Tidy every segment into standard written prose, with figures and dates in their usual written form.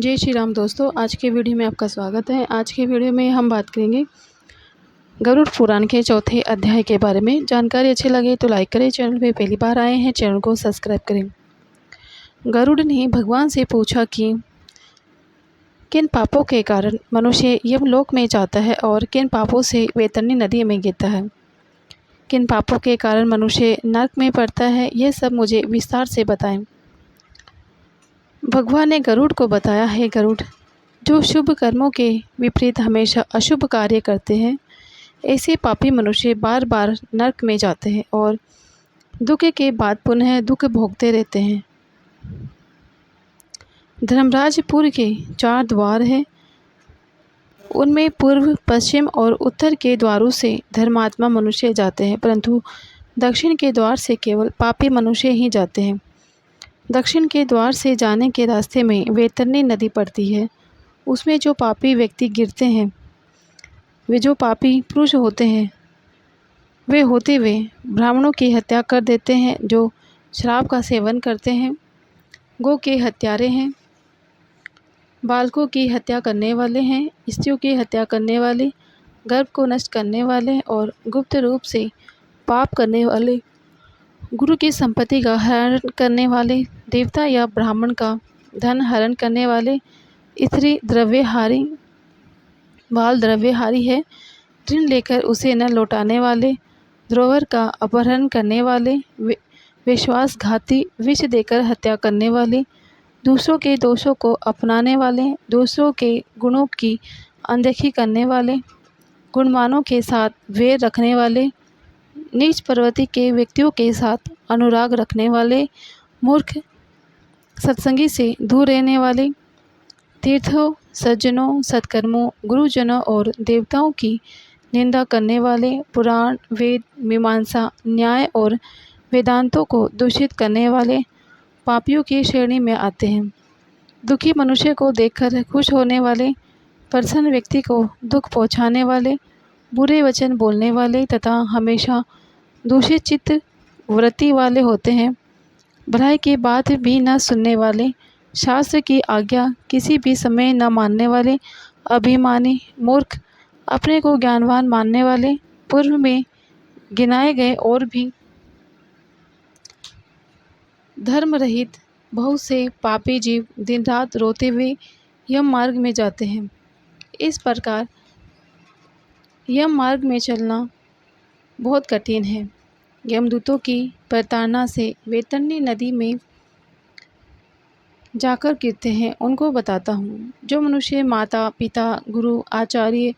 जय श्री राम दोस्तों, आज के वीडियो में आपका स्वागत है। आज के वीडियो में हम बात करेंगे गरुड़ पुराण के चौथे अध्याय के बारे में। जानकारी अच्छी लगे तो लाइक करें, चैनल पे पहली बार आए हैं चैनल को सब्सक्राइब करें। गरुड़ ने भगवान से पूछा कि किन पापों के कारण मनुष्य यमलोक में जाता है और किन पापों से वैतरणी नदी में गिरता है। किन पापों के कारण मनुष्य नरक में पड़ता है, यह सब मुझे विस्तार से बताएं। भगवान ने गरुड़ को बताया, है गरुड़, जो शुभ कर्मों के विपरीत हमेशा अशुभ कार्य करते हैं, ऐसे पापी मनुष्य बार बार नरक में जाते हैं और दुख के बाद पुनः दुख भोगते रहते हैं। धर्मराजपुर के 4 द्वार हैं, उनमें पूर्व, पश्चिम और उत्तर के द्वारों से धर्मात्मा मनुष्य जाते हैं, परंतु दक्षिण के द्वार से केवल पापी मनुष्य ही जाते हैं। दक्षिण के द्वार से जाने के रास्ते में वैतरणी नदी पड़ती है। उसमें जो पापी व्यक्ति गिरते हैं, वे जो पापी पुरुष होते हैं, वे होते हुए ब्राह्मणों की हत्या कर देते हैं, जो शराब का सेवन करते हैं, गौ के हत्यारे हैं, बालकों की हत्या करने वाले हैं, स्त्रियों की हत्या करने वाले, गर्भ को नष्ट करने वाले और गुप्त रूप से पाप करने वाले, गुरु की संपत्ति का हरण करने वाले, देवता या ब्राह्मण का धन हरण करने वाले, स्त्री द्रव्यहारी, बाल द्रव्यहारी है, ऋण लेकर उसे न लौटाने वाले, धरोहर का अपहरण करने वाले, विश्वासघाती, विष देकर हत्या करने वाले, दूसरों के दोषों को अपनाने वाले, दूसरों के गुणों की अनदेखी करने वाले, गुणवानों के साथ वैर रखने वाले, नीच प्रवृत्ति के व्यक्तियों के साथ अनुराग रखने वाले, मूर्ख, सत्संगी से दूर रहने वाले, तीर्थों, सज्जनों, सत्कर्मों, गुरुजनों और देवताओं की निंदा करने वाले, पुराण, वेद, मीमांसा, न्याय और वेदांतों को दूषित करने वाले पापियों की श्रेणी में आते हैं। दुखी मनुष्य को देखकर खुश होने वाले, प्रसन्न व्यक्ति को दुख पहुंचाने वाले, बुरे वचन बोलने वाले तथा हमेशा दूषित चित्त वृत्ति वाले होते हैं। भलाई की बात भी न सुनने वाले, शास्त्र की आज्ञा किसी भी समय न मानने वाले, अभिमानी, मूर्ख, अपने को ज्ञानवान मानने वाले, पूर्व में गिनाए गए और भी धर्म रहित बहुत से पापी जीव दिन रात रोते हुए यम मार्ग में जाते हैं। इस प्रकार यम मार्ग में चलना बहुत कठिन है। यमदूतों की प्रताड़ना से वैतरणी नदी में जाकर गिरते हैं, उनको बताता हूँ। जो मनुष्य माता पिता, गुरु, आचार्य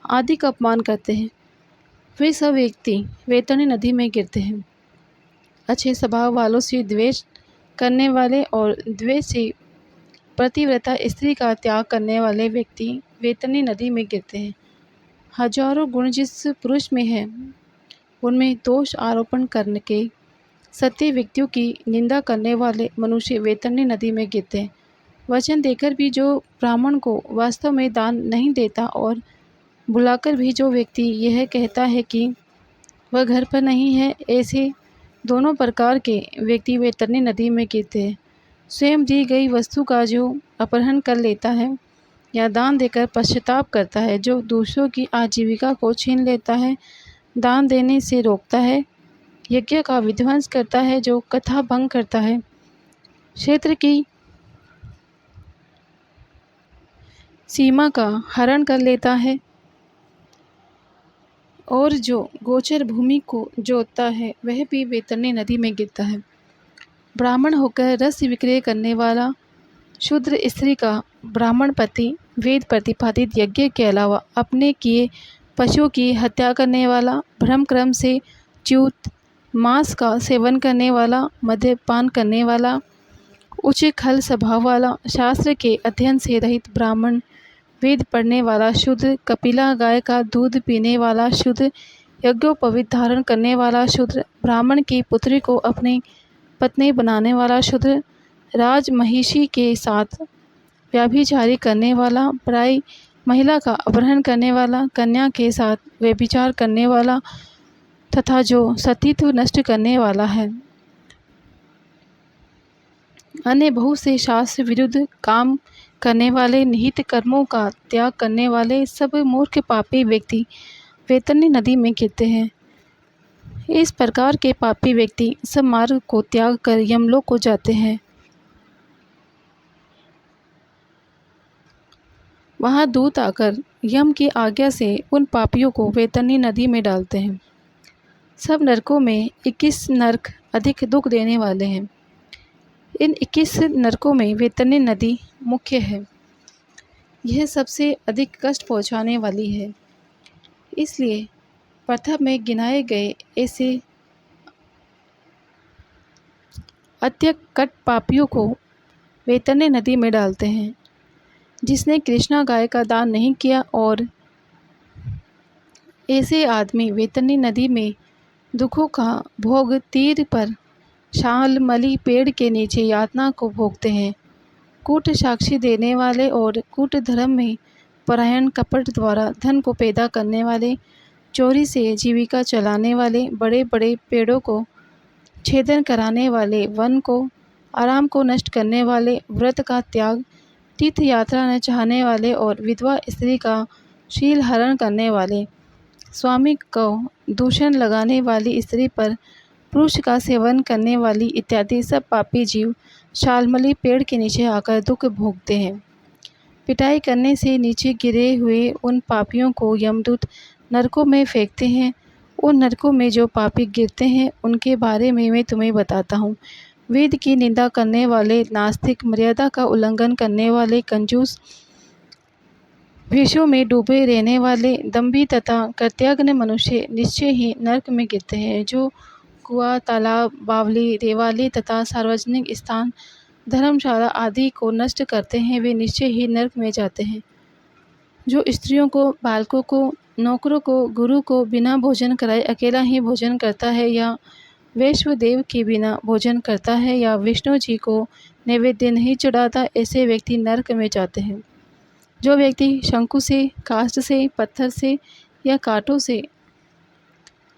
आदि का अपमान करते हैं, वे सब व्यक्ति वैतरणी नदी में गिरते हैं। अच्छे स्वभाव वालों से द्वेष करने वाले और द्वेष से पतिव्रता स्त्री का त्याग करने वाले व्यक्ति वैतरणी नदी में गिरते हैं। हजारों गुण जिस पुरुष में है, उनमें दोष आरोपण करने के सत्य व्यक्तियों की निंदा करने वाले मनुष्य वैतरणी नदी में गिरते हैं। वचन देकर भी जो ब्राह्मण को वास्तव में दान नहीं देता और बुलाकर भी जो व्यक्ति यह कहता है कि वह घर पर नहीं है, ऐसे दोनों प्रकार के व्यक्ति वैतरणी नदी में गिरते हैं। स्वयं दी गई वस्तु का जो अपहरण कर लेता है या दान देकर पश्चाताप करता है, जो दूसरों की आजीविका को छीन लेता है, दान देने से रोकता है, यज्ञ का विध्वंस करता है, जो कथा भंग करता है, क्षेत्र की सीमा का हरण कर लेता है और जो गोचर भूमि को जोतता है, वह भी वैतरणी नदी में गिरता है। ब्राह्मण होकर रस विक्रय करने वाला, शूद्र स्त्री का ब्राह्मण पति, वेद प्रतिपादित यज्ञ के अलावा अपने किए पशुओं की हत्या करने वाला, भ्रम क्रम से च्यूत मांस का सेवन करने वाला, मद्यपान करने वाला, उच्च खल स्वभाव वाला, शास्त्र के अध्ययन से रहित ब्राह्मण, वेद पढ़ने वाला शूद्र, कपिला गाय का दूध पीने वाला शूद्र, यज्ञोपवीत धारण करने वाला शूद्र, ब्राह्मण की पुत्री को अपनी पत्नी बनाने वाला शूद्र, राज महिषी के साथ व्यभिचारी करने वाला, पराई महिला का अपहरण करने वाला, कन्या के साथ व्यभिचार करने वाला तथा जो सतीत्व नष्ट करने वाला है, अन्य बहुत से शास्त्र विरुद्ध काम करने वाले, निहित कर्मों का त्याग करने वाले सब मूर्ख पापी व्यक्ति वैतरणी नदी में गिरते हैं। इस प्रकार के पापी व्यक्ति सब मार्ग को त्याग कर यमलोक को जाते हैं। वहाँ दूत आकर यम की आज्ञा से उन पापियों को वैतरणी नदी में डालते हैं। सब नरकों में 21 नरक अधिक दुख देने वाले हैं। इन 21 नरकों में वैतरणी नदी मुख्य है। यह सबसे अधिक कष्ट पहुँचाने वाली है। इसलिए प्रथम में गिनाए गए ऐसे अत्यंत कट पापियों को वैतरणी नदी में डालते हैं। जिसने कृष्णा गाय का दान नहीं किया और ऐसे आदमी वैतरणी नदी में दुखों का भोग तीर पर शालमली पेड़ के नीचे यातना को भोगते हैं। कूट साक्षी देने वाले और कूट धर्म में परायण, कपट द्वारा धन को पैदा करने वाले, चोरी से जीविका चलाने वाले, बड़े बड़े पेड़ों को छेदन कराने वाले, वन को आराम को नष्ट करने वाले, व्रत का त्याग, तीर्थ यात्रा न चाहने वाले और विधवा स्त्री का शील हरण करने वाले, स्वामी को दूषण लगाने वाली स्त्री पर पुरुष का सेवन करने वाली इत्यादि सब पापी जीव शालमली पेड़ के नीचे आकर दुख भोगते हैं। पिटाई करने से नीचे गिरे हुए उन पापियों को यमदूत नरकों में फेंकते हैं। उन नरकों में जो पापी गिरते हैं उनके बारे में मैं तुम्हें बताता हूँ। वेद की निंदा करने वाले, नास्तिक, मर्यादा का उल्लंघन करने वाले, कंजूस, विषयों में डूबे रहने वाले, दंभी तथा कृतज्ञ मनुष्य निश्चय ही नरक में गिरते हैं। जो कुआं, तालाब, बावली, देवालय तथा सार्वजनिक स्थान, धर्मशाला आदि को नष्ट करते हैं वे निश्चय ही नरक में जाते हैं। जो स्त्रियों को, बालकों को, नौकरों को, गुरु को बिना भोजन कराए अकेला ही भोजन करता है, या वैष्णवदेव के बिना भोजन करता है, या विष्णु जी को नैवेद्य नहीं चढ़ाता, ऐसे व्यक्ति नरक में जाते हैं। जो व्यक्ति शंकु से, काष्ठ से, पत्थर से या कांटों से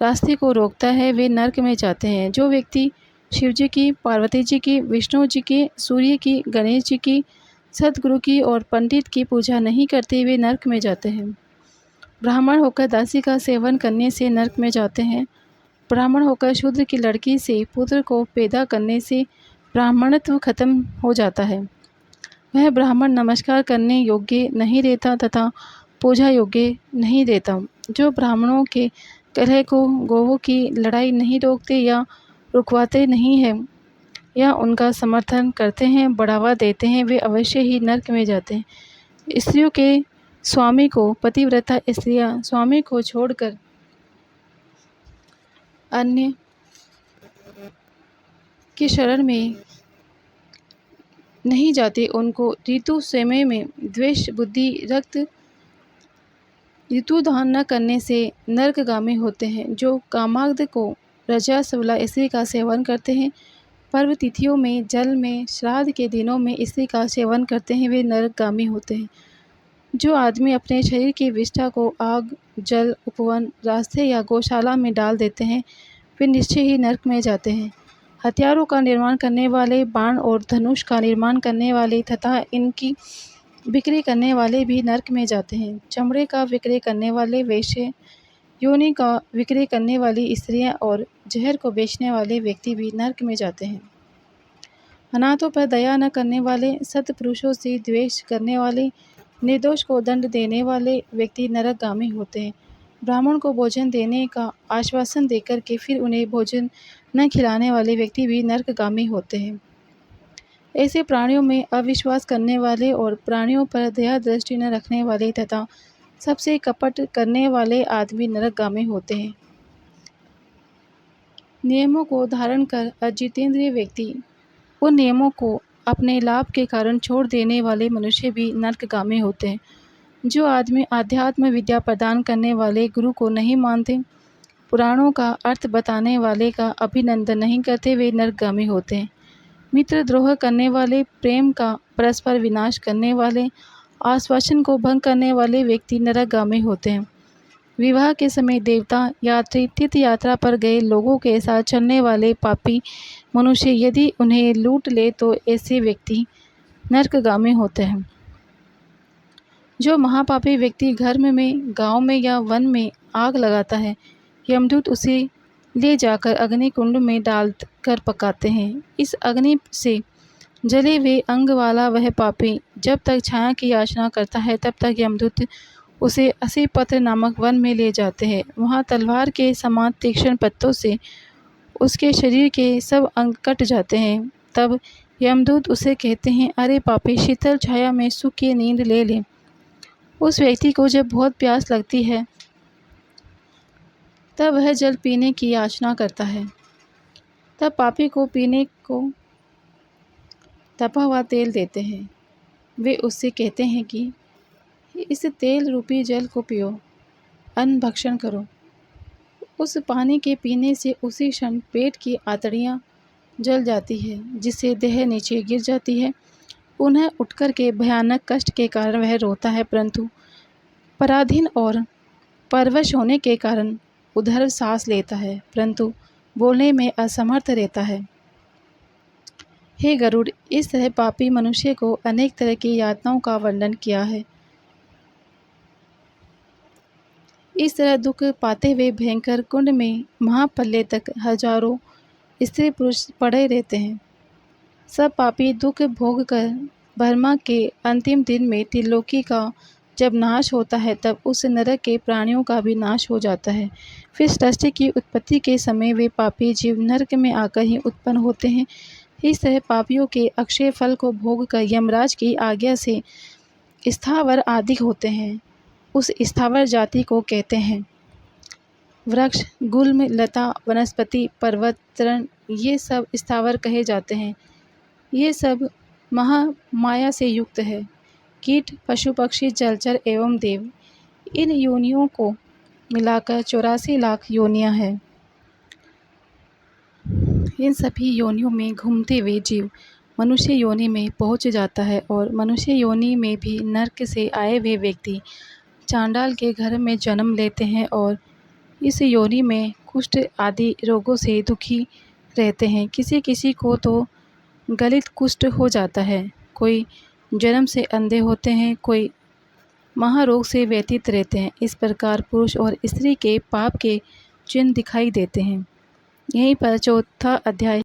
रास्ते को रोकता है वे नरक में जाते हैं। जो व्यक्ति शिव जी की, पार्वती जी की, विष्णु जी की, सूर्य की, गणेश जी की, सद्गुरु की और पंडित की पूजा नहीं करते वे नरक में जाते हैं। ब्राह्मण होकर दासी का सेवन करने से नरक में जाते हैं। ब्राह्मण होकर शूद्र की लड़की से पुत्र को पैदा करने से ब्राह्मणत्व खत्म हो जाता है। वह ब्राह्मण नमस्कार करने योग्य नहीं रहता तथा पूजा योग्य नहीं रहता। जो ब्राह्मणों के कलह को, गौवों की लड़ाई नहीं रोकते या रुकवाते नहीं हैं या उनका समर्थन करते हैं, बढ़ावा देते हैं, वे अवश्य ही नरक में जाते हैं। स्त्रियों के स्वामी को, पतिव्रता स्त्रियां स्वामी को छोड़कर अन्य की शरण में नहीं जाते, उनको ऋतु समय में द्वेष बुद्धि रक्त ऋतुदान न करने से नरकगामी होते हैं। जो कामाग्ध को, रजा, सबला स्त्री का सेवन करते हैं, पर्व तिथियों में, जल में, श्राद्ध के दिनों में स्त्री का सेवन करते हैं वे नरकगामी होते हैं। जो आदमी अपने शरीर की विष्ठा को आग, जल, उपवन, रास्ते या गौशाला में डाल देते हैं वे निश्चय ही नरक में जाते हैं। हथियारों का निर्माण करने वाले, बाण और धनुष का निर्माण करने वाले तथा इनकी बिक्री करने वाले भी नरक में जाते हैं। चमड़े का विक्रय करने वाले, वेश्या, योनि का विक्रय करने वाली स्त्रियां और जहर को बेचने वाले व्यक्ति भी नरक में जाते हैं। अनाथों पर दया न करने वाले, सत्पुरुषों से द्वेष करने वाले, निर्दोष को दंड देने वाले व्यक्ति नरकगामी होते हैं। ब्राह्मण को भोजन देने का आश्वासन देकर के फिर उन्हें भोजन न खिलाने वाले व्यक्ति भी नरकगामी होते हैं। ऐसे प्राणियों में अविश्वास करने वाले और प्राणियों पर दया दृष्टि न रखने वाले तथा सबसे कपट करने वाले आदमी नरकगामी होते हैं। नियमों को धारण कर अजितेंद्रिय व्यक्ति, उन नियमों को अपने लाभ के कारण छोड़ देने वाले मनुष्य भी नरकगामी होते हैं। जो आदमी आध्यात्म विद्या प्रदान करने वाले गुरु को नहीं मानते, पुराणों का अर्थ बताने वाले का अभिनंदन नहीं करते, वे नरकगामी होते हैं। मित्र द्रोह करने वाले, प्रेम का परस्पर विनाश करने वाले, आश्वासन को भंग करने वाले व्यक्ति नरकगामी होते हैं। विवाह के समय देवता, यात्री, तीर्थ यात्रा पर गए लोगों के साथ चलने वाले पापी मनुष्य यदि उन्हें लूट ले तो ऐसे व्यक्ति नरकगामी होते हैं। जो महापापी व्यक्ति घर में, गांव में या वन में आग लगाता है, यमदूत उसे ले जाकर अग्नि कुंड में डाल कर पकाते हैं। इस अग्नि से जले हुए अंग वाला वह पापी जब तक छाया की याचना करता है, तब तक यमदूत उसे असीपत्र नामक वन में ले जाते हैं। वहाँ तलवार के समान तीक्ष्ण पत्तों से उसके शरीर के सब अंग कट जाते हैं। तब यमदूत उसे कहते हैं, अरे पापी, शीतल छाया में सुख की नींद ले ले। उस व्यक्ति को जब बहुत प्यास लगती है तब वह जल पीने की याचना करता है। तब पापी को पीने को तपा हुआ तेल देते हैं। वे उससे कहते हैं कि इस तेल रूपी जल को पियो, अन्न भक्षण करो। उस पानी के पीने से उसी क्षण पेट की आंतड़ियाँ जल जाती है, जिससे देह नीचे गिर जाती है। पुनः उठकर के भयानक कष्ट के कारण वह रोता है, परंतु पराधीन और परवश होने के कारण उधर सांस लेता है, परंतु बोलने में असमर्थ रहता है। हे गरुड़, इस तरह पापी मनुष्य को अनेक तरह की यातनाओं का वर्णन किया है। इस तरह दुख पाते हुए भयंकर कुंड में महाप्रलय तक हजारों स्त्री पुरुष पड़े रहते हैं। सब पापी दुख भोग कर बर्मा के अंतिम दिन में त्रिलोकी का जब नाश होता है, तब उस नरक के प्राणियों का भी नाश हो जाता है। फिर सृष्टि की उत्पत्ति के समय वे पापी जीव नरक में आकर ही उत्पन्न होते हैं। इस तरह पापियों के अक्षय फल को भोग कर यमराज की आज्ञा से स्थावर आदि होते हैं। उस स्थावर जाति को कहते हैं वृक्ष, गुल्म, लता, वनस्पति, पर्वत, तृण, ये सब स्थावर कहे जाते हैं। ये सब महामाया से युक्त है। कीट, पशु, पक्षी, जलचर एवं देव, इन योनियों को मिलाकर 84 लाख योनियां हैं। इन सभी योनियों में घूमते हुए जीव मनुष्य योनि में पहुंच जाता है, और मनुष्य योनि में भी नरक से आए हुए व्यक्ति चांडाल के घर में जन्म लेते हैं और इस योनि में कुष्ठ आदि रोगों से दुखी रहते हैं। किसी किसी को तो गलित कुष्ठ हो जाता है, कोई जन्म से अंधे होते हैं, कोई महारोग से व्यतीत रहते हैं। इस प्रकार पुरुष और स्त्री के पाप के चिन्ह दिखाई देते हैं। यहीं पर चौथा अध्याय